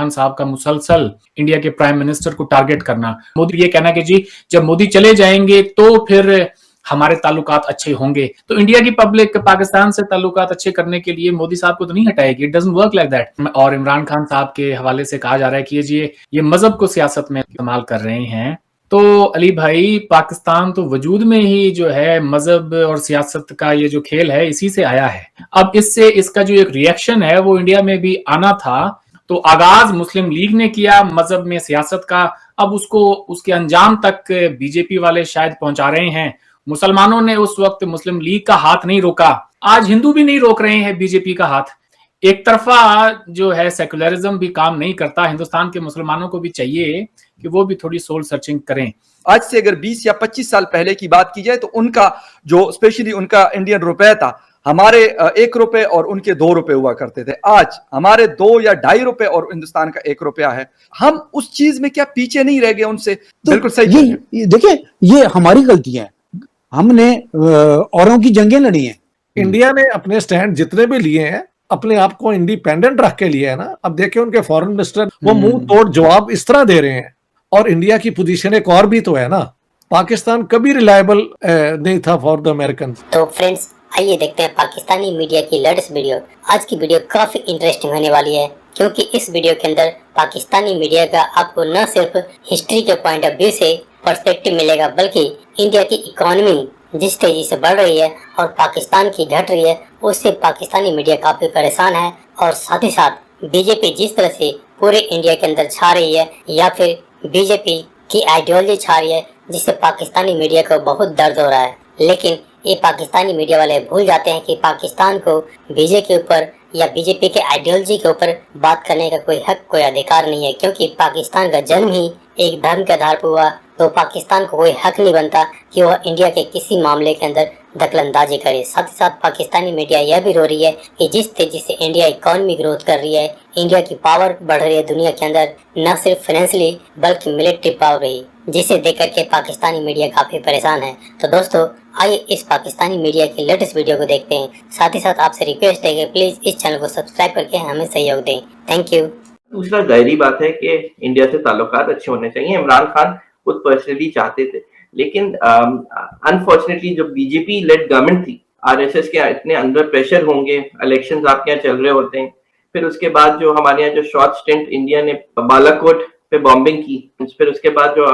खान साहब का मुसलसल इंडिया के प्राइम मिनिस्टर को टारगेट करना, मोदी ये कहना कि जी जब मोदी चले जाएंगे तो फिर हमारे ताल्लुकात अच्छे होंगे। तो इंडिया की पब्लिक पाकिस्तान से ताल्लुकात अच्छे करने के लिए मोदी साहब को तो नहीं हटाएगी, it doesn't work like that. और इमरान खान साहब के हवाले से कहा जा रहा है कि ये मजहब को सियासत में इस्तेमाल कर रहे हैं। तो अली भाई, पाकिस्तान तो वजूद में ही जो है मजहब और सियासत का ये जो खेल है इसी से आया है। अब इससे इसका जो एक रिएक्शन है वो इंडिया में भी आना था। तो आगाज मुस्लिम लीग ने किया मजहब में सियासत का, अब उसको उसके अंजाम तक बीजेपी वाले शायद पहुंचा रहे हैं। मुसलमानों ने उस वक्त मुस्लिम लीग का हाथ नहीं रोका, आज हिंदू भी नहीं रोक रहे हैं बीजेपी का हाथ। एक तरफा जो है सेकुलरिज्म भी काम नहीं करता, हिंदुस्तान के मुसलमानों को भी चाहिए कि वो भी थोड़ी सोल सर्चिंग करें। आज से अगर 20 या 25 साल पहले की बात की जाए तो उनका जो स्पेशली उनका इंडियन रुपया था, हमारे 1 रुपए और उनके 2 रुपए हुआ करते थे। आज हमारे 2 या 2.5 रुपए और हिंदुस्तान का 1 रुपया है। हम उस चीज में क्या पीछे नहीं रह गए उनसे? तो बिल्कुल सही। ये देखिए, ये हमारी गलती है, हमने औरों की जंगें लड़ी हैं। इंडिया ने अपने स्टैंड जितने भी लिए हैं अपने आप को इंडिपेंडेंट रख के लिए है ना। अब देखिए उनके फॉरेन मिनिस्टर वो मुंह तोड़ जवाब इस तरह दे रहे हैं। और इंडिया की पोजीशन एक और भी तो है ना, पाकिस्तान कभी रिलायबल नहीं था फॉर द अमेरिकन। तो फ्रेंड्स, आइए देखते हैं पाकिस्तानी मीडिया की लेटेस्ट वीडियो। आज की वीडियो काफी इंटरेस्टिंग होने वाली है, क्योंकि इस वीडियो के अंदर पाकिस्तानी मीडिया का आपको न सिर्फ हिस्ट्री के पॉइंट ऑफ व्यू से पर्सपेक्टिव मिलेगा, बल्कि इंडिया की इकोनॉमी जिस तेजी से बढ़ रही है और पाकिस्तान की घट रही है, उससे पाकिस्तानी मीडिया काफी परेशान है। और साथ ही साथ बीजेपी जिस तरह से पूरे इंडिया के अंदर छा रही है, या फिर बीजेपी की आइडियोलॉजी छा रही है, जिससे पाकिस्तानी मीडिया को बहुत दर्द हो रहा है। लेकिन ये पाकिस्तानी मीडिया वाले भूल जाते हैं कि पाकिस्तान को बीजेपी के ऊपर या बीजेपी के आइडियोलॉजी के ऊपर बात करने का कोई हक, कोई अधिकार नहीं है, क्योंकि पाकिस्तान का जन्म ही एक धर्म के आधार पर हुआ। तो पाकिस्तान को कोई हक नहीं बनता कि वह इंडिया के किसी मामले के अंदर दखलंदाजी करे। साथ ही साथ पाकिस्तानी मीडिया यह भी रो रही है कि जिस तेजी से इंडिया इकोनॉमी ग्रोथ कर रही है, इंडिया की पावर बढ़ रही है दुनिया के अंदर, न सिर्फ फाइनेंशियली बल्कि मिलिट्री पावर रही, जिसे देख करके पाकिस्तानी मीडिया काफी परेशान है। तो दोस्तों, आइए इस पाकिस्तानी मीडिया की लेटेस्ट वीडियो को देखते हैं। साथ ही साथ आपसे रिक्वेस्ट है कि प्लीज इस चैनल को सब्सक्राइब करके हमें सहयोग दें। Thank you. दूसरा जाहिर बात है कि इंडिया से ताल्लुकात अच्छे होने चाहिए। इमरान खान खुद पर्सनली चाहते थे, लेकिन अनफॉर्चुनेटली जो बीजेपी लेड गवर्नमेंट थी, आरएसएस के इतने अंडर प्रेशर होंगे, इलेक्शंस आपके यहाँ चल रहे होते हैं, फिर उसके बाद जो हमारे यहाँ जो शॉर्ट स्टेंट इंडिया ने बालाकोट पे बॉम्बिंग की, फिर उसके बाद जो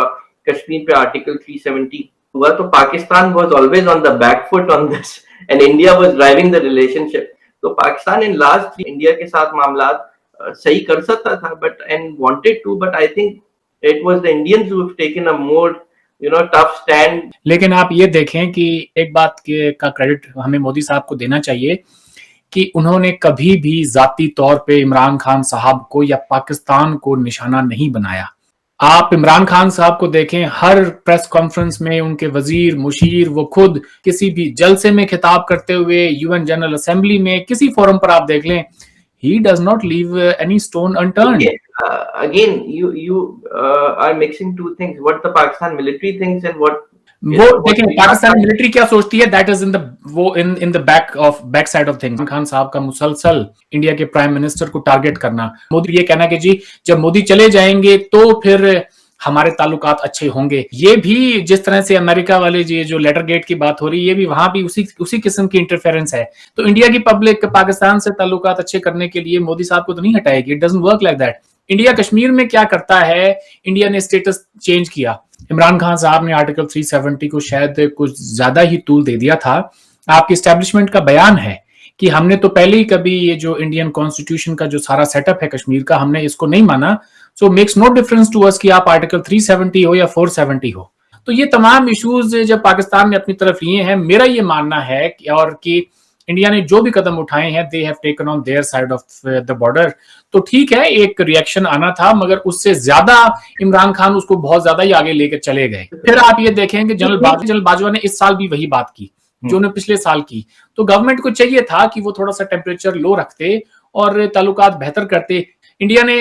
कश्मीर पे आर्टिकल 370 हुआ, तो Pakistan was always on the back foot on this and India was driving the relationship. तो पाकिस्तान इन लास्ट इंडिया के साथ मामला सही कर सकता था, but and wanted to, but I think it was the Indians who have taken a more tough stand. लेकिन आप ये देखें कि एक बात का क्रेडिट हमें मोदी साहब को देना चाहिए कि उन्होंने कभी भी जाती तौर पे इमरान खान साहब को या पाकिस्तान को निशाना नहीं बनाया। आप इमरान खान साहब को देखें, हर प्रेस कॉन्फ्रेंस में उनके वजीर मुशीर, वो खुद किसी भी जलसे में खिताब करते हुए, यूएन जनरल असेंबली में, किसी फोरम पर आप देख लें, he does not leave any stone unturned. Again, you are mixing two things. What the Pakistan military thinks and what वो देखें पाकिस्तान मिलिट्री क्या सोचती है, that is in the back side of things. Khan साहब का मुसलसल इंडिया के प्राइम मिनिस्टर को टारगेट करना, मोदी ये कहना कि जी जब मोदी चले जाएंगे तो फिर हमारे ताल्लुकात अच्छे होंगे। ये भी जिस तरह से अमेरिका वाले ये जो लेटर गेट की बात हो रही है, ये भी वहां भी उसी किस्म की इंटरफेरेंस है। तो इंडिया की पब्लिक पाकिस्तान से ताल्लुकात अच्छे करने के लिए मोदी साहब को तो नहीं हटाएगी, it doesn't work like that. India Kashmir में क्या करता है, इंडिया ने स्टेटस चेंज किया। इमरान खान साहब ने आर्टिकल 370 को शायद कुछ ज्यादा ही तूल दे दिया था। आपकी एस्टेब्लिशमेंट का बयान है कि हमने तो पहले ही कभी ये जो इंडियन कॉन्स्टिट्यूशन का जो सारा सेटअप है कश्मीर का, हमने इसको नहीं माना। So makes no difference to us कि आप आर्टिकल 370 हो या 470 हो। तो ये तमाम इश्यूज जब पाकिस्तान ने अपनी तरफ लिए हैं, मेरा ये मानना है कि इंडिया ने जो भी कदम उठाए हैं, they have taken on their side of the border. तो ठीक है, एक रिएक्शन आना था, मगर उससे ज्यादा इमरान खान उसको बहुत ज्यादा ही आगे लेकर चले गए। फिर आप ये देखेंगे जनरल बाजवा ने इस साल भी वही बात की जो उन्होंने पिछले साल की। तो गवर्नमेंट को चाहिए था कि वो थोड़ा सा टेम्परेचर लो रखते और ताल्लुकात बेहतर करते। इंडिया ने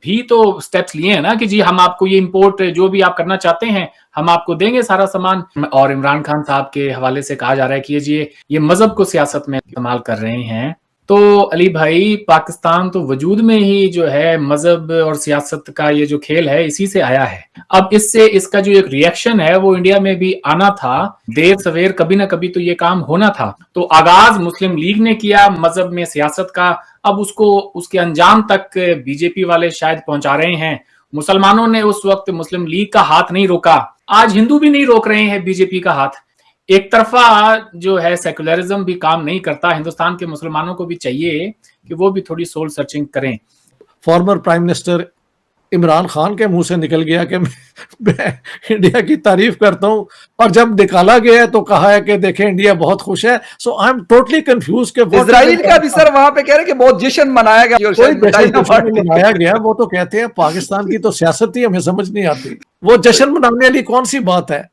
भी तो स्टेप्स लिए हैं ना कि जी हम आपको ये इंपोर्ट जो भी आप करना चाहते हैं हम आपको देंगे सारा सामान। और इमरान खान साहब के हवाले से कहा जा रहा है कि ये मजहब को सियासत में इस्तेमाल कर रहे हैं। तो अली भाई, पाकिस्तान तो वजूद में ही जो है मजहब और सियासत का ये जो खेल है इसी से आया है। अब इससे इसका जो एक रिएक्शन है वो इंडिया में भी आना था, देर सवेर कभी ना कभी तो ये काम होना था। तो आगाज मुस्लिम लीग ने किया मजहब में सियासत का, अब उसको उसके अंजाम तक बीजेपी वाले शायद पहुंचा रहे हैं। मुसलमानों ने उस वक्त मुस्लिम लीग का हाथ नहीं रोका, आज हिंदू भी नहीं रोक रहे हैं बीजेपी का हाथ। एक तरफा जो है सेकुलरिज्म भी काम नहीं करता, हिंदुस्तान के मुसलमानों को भी चाहिए कि वो भी थोड़ी सोल सर्चिंग करें। Former prime minister Imran Khan के मुंह से निकल गया कि मैं इंडिया की तारीफ करता हूं, और जब निकाला गया है तो कहा है कि देखें इंडिया बहुत खुश है। सो आई एम टोटली कंफ्यूज के इजराइल का भी सर वहां पे कह रहे हैं कि बहुत जश्न मनाया गया, मनाया गया। वो तो कहते हैं पाकिस्तान की तो सियासत ही हमें समझ नहीं आती, वो जश्न मनाने वाली कौन सी बात है।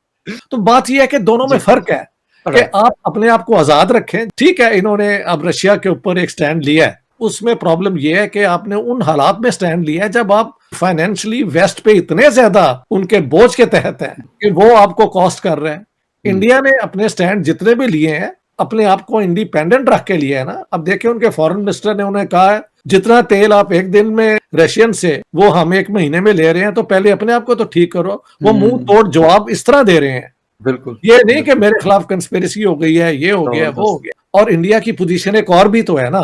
तो बात यह है कि दोनों में फर्क है कि आप अपने आप को आजाद रखें। ठीक है, इन्होंने अब रशिया के ऊपर एक स्टैंड लिया है, उसमें प्रॉब्लम यह है कि आपने उन हालात में स्टैंड लिया है जब आप फाइनेंशियली वेस्ट पे इतने ज्यादा उनके बोझ के तहत हैं कि वो आपको कॉस्ट कर रहे हैं। इंडिया ने अपने स्टैंड जितने भी लिए हैं अपने आप को इंडिपेंडेंट रख के लिया है ना। अब देखिए उनके फॉरेन मिनिस्टर ने उन्हें कहा है जितना तेल आप एक दिन में रशियन से वो हम एक महीने में ले रहे हैं, तो पहले अपने आप को तो ठीक करो। वो मुंह तोड़ जवाब इस तरह दे रहे हैं, बिल्कुल ये नहीं कि मेरे खिलाफ कंस्पिरेसी हो गई है, ये हो गया, वो हो गया। और इंडिया की पोजीशन एक और भी तो है ना,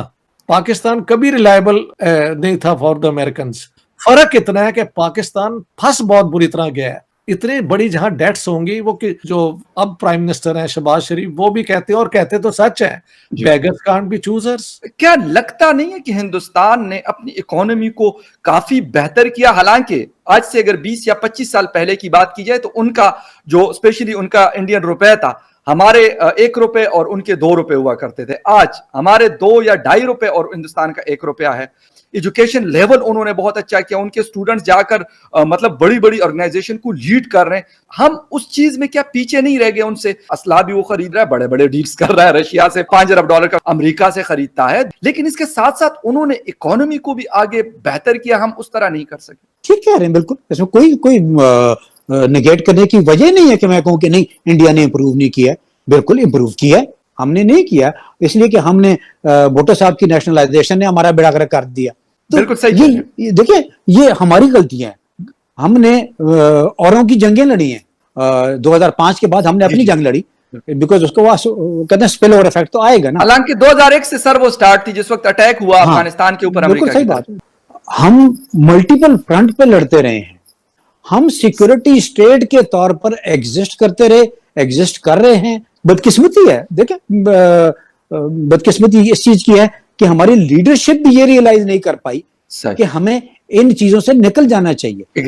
पाकिस्तान कभी रिलायबल नहीं था फॉर द अमेरिकन। फर्क इतना है कि पाकिस्तान फंस बहुत बुरी तरह गया है। इतनी बड़ी जहां डेट्स होंगी, वो कि जो अब प्राइम मिनिस्टर हैं शहबाज शरीफ, वो भी कहते हैं और कहते तो सच है, बेगर्स कांट बी चूजर्स। क्या लगता नहीं है कि हिंदुस्तान ने अपनी इकोनॉमी को काफी बेहतर किया? हालांकि आज से अगर 20 या 25 साल पहले की बात की जाए तो उनका जो स्पेशली उनका इंडियन रुपए था, हमारे 1 रुपए और उनके 2 रुपए हुआ करते थे। आज हमारे 2 या 2.5 रुपए और हिंदुस्तान का 1 रुपया है। एजुकेशन लेवल उन्होंने बहुत अच्छा किया, उनके स्टूडेंट्स जाकर मतलब बड़ी बड़ी ऑर्गेनाइजेशन को लीड कर रहे हैं। हम उस चीज में क्या पीछे नहीं रह गए उनसे? असला भी वो खरीद रहा है, बड़े बड़े डील्स कर रहा है, रशिया से $5 अरब का अमेरिका से खरीदता है, लेकिन इसके साथ साथ उन्होंने इकोनॉमी को भी आगे बेहतर किया। हम उस तरह नहीं कर सके। ठीक कह रहे हैं, बिल्कुल इसमें कोई निगेट करने की वजह नहीं है कि मैं कहूं कि नहीं इंडिया ने इंप्रूव नहीं किया। बिल्कुल इंप्रूव किया है, हमने नहीं किया इसलिए कि हमने भुट्टो साहब की नेशनलाइजेशन ने हमारा बेड़ा गर्क कर दिया। तो बिल्कुल सही ये देखिए, ये हमारी गलतियां हैं। हमने औरों की जंगें लड़ी हैं। 2005 के बाद हमने अपनी जंग लड़ी, बिकॉज उसको कहते हैं स्पिल ओवर इफेक्ट तो आएगा ना। हालांकि 2001 से सर वो स्टार्ट थी जिस वक्त अटैक हुआ अफगानिस्तान के ऊपर। बिल्कुल सही बात है। हम मल्टीपल फ्रंट पे लड़ते रहे हैं। हम सिक्योरिटी स्टेट के तौर पर एग्जिस्ट करते रहे, एग्जिस्ट कर रहे हैं। बदकिस्मती है, देखिए बदकिस्मती इस चीज की है कि हमारी लीडरशिप भी ये रियलाइज नहीं कर पाई कि हमें इन चीजों से निकल जाना चाहिए।